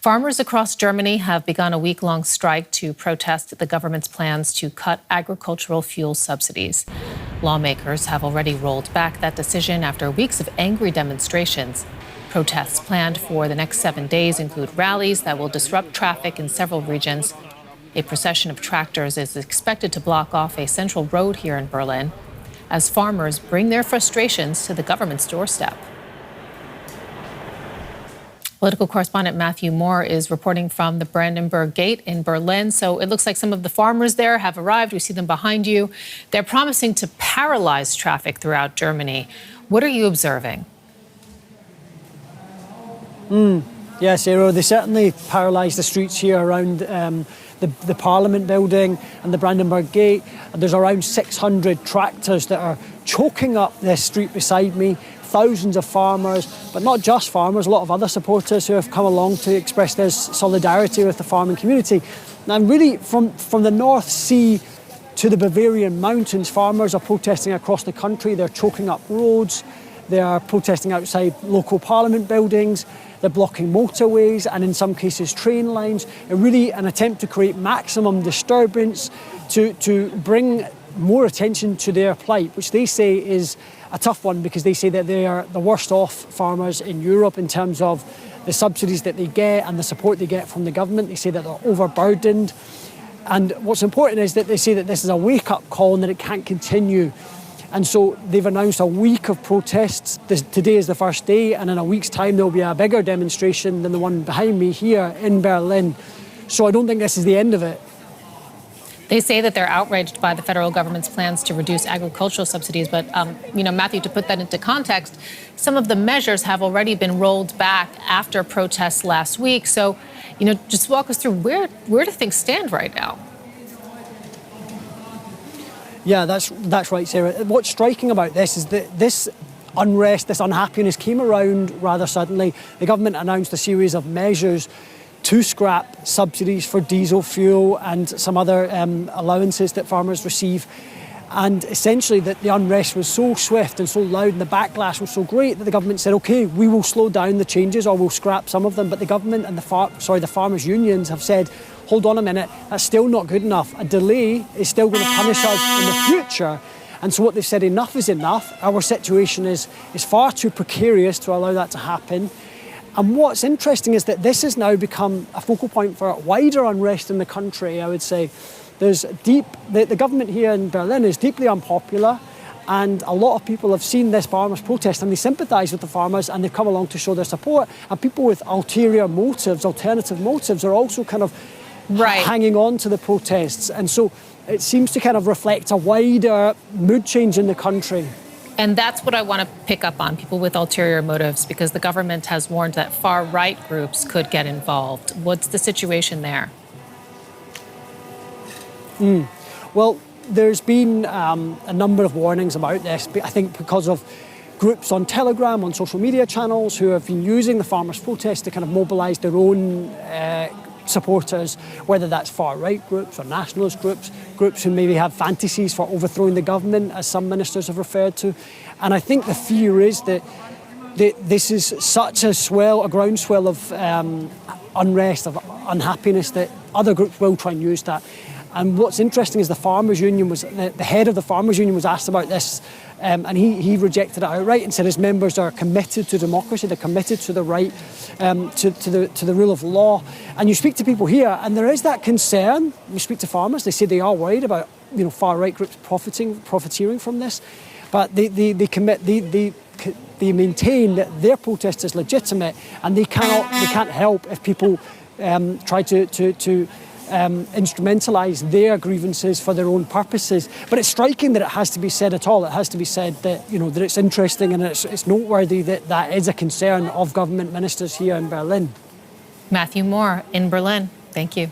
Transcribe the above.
Farmers across Germany have begun a week-long strike to protest the government's plans to cut agricultural fuel subsidies. Lawmakers have already rolled back that decision after weeks of angry demonstrations. Protests planned for the next 7 days include rallies that will disrupt traffic in several regions. A procession of tractors is expected to block off a central road here in Berlin as farmers bring their frustrations to the government's doorstep. Political correspondent Matthew Moore is reporting from the Brandenburg Gate in Berlin. So it looks like some of the farmers there have arrived. We see them behind you. They're promising to paralyze traffic throughout Germany. What are you observing? Yeah, Sarah, they certainly paralysed the streets here around the Parliament building and the Brandenburg Gate. There's around 600 tractors that are choking up this street beside me. Thousands of farmers, but not just farmers, a lot of other supporters who have come along to express their solidarity with the farming community. And really, from the North Sea to the Bavarian mountains, farmers are protesting across the country. They're choking up roads, they are protesting outside local parliament buildings, they're blocking motorways and in some cases train lines. Really an attempt to create maximum disturbance to bring more attention to their plight, which they say is a tough one because they say that they are the worst off farmers in Europe in terms of the subsidies that they get and the support they get from the government. They say that they're overburdened. And what's important is that they say that this is a wake-up call and that it can't continue. And so they've announced a week of protests. Today is the first day, and in a week's time there'll be a bigger demonstration than the one behind me here in Berlin. So I don't think this is the end of it. They say that they're outraged by the federal government's plans to reduce agricultural subsidies. But, Matthew, to put that into context, some of the measures have already been rolled back after protests last week. So, just walk us through where do things stand right now? Yeah, that's right, Sarah. What's striking about this is that this unrest, this unhappiness came around rather suddenly. The government announced a series of measures to scrap subsidies for diesel fuel and some other allowances that farmers receive. And essentially the unrest was so swift and so loud and the backlash was so great that the government said, OK, we will slow down the changes or we'll scrap some of them. But the government and the farmers' unions have said, hold on a minute, that's still not good enough. A delay is still going to punish us in the future. And so what they've said, enough is enough. Our situation is far too precarious to allow that to happen. And what's interesting is that this has now become a focal point for wider unrest in the country, I would say. The government here in Berlin is deeply unpopular, and a lot of people have seen this farmers' protest and they sympathise with the farmers and they've come along to show their support. And people with ulterior motives, alternative motives, are also kind of hanging on to the protests. And so it seems to kind of reflect a wider mood change in the country. And that's what I want to pick up on, people with ulterior motives, because the government has warned that far-right groups could get involved. What's the situation there? Well, there's been a number of warnings about this, I think because of groups on Telegram, on social media channels, who have been using the farmers' protest to kind of mobilise their own supporters, whether that's far-right groups or nationalist groups who maybe have fantasies for overthrowing the government, as some ministers have referred to. And I think the fear is that this is such a groundswell of unrest, of unhappiness, that other groups will try and use that. And what's interesting is the head of the farmers' union was asked about this, and he rejected it outright and said his members are committed to democracy, they're committed to the right, to the rule of law. And you speak to people here, and there is that concern. You speak to farmers; they say they are worried about far right groups profiteering from this, but they maintain that their protest is legitimate, and they can't help if people try to instrumentalise their grievances for their own purposes. But it's striking that it has to be said at all. It has to be said that that it's interesting and it's noteworthy that is a concern of government ministers here in Berlin. Matthew Moore in Berlin. Thank you.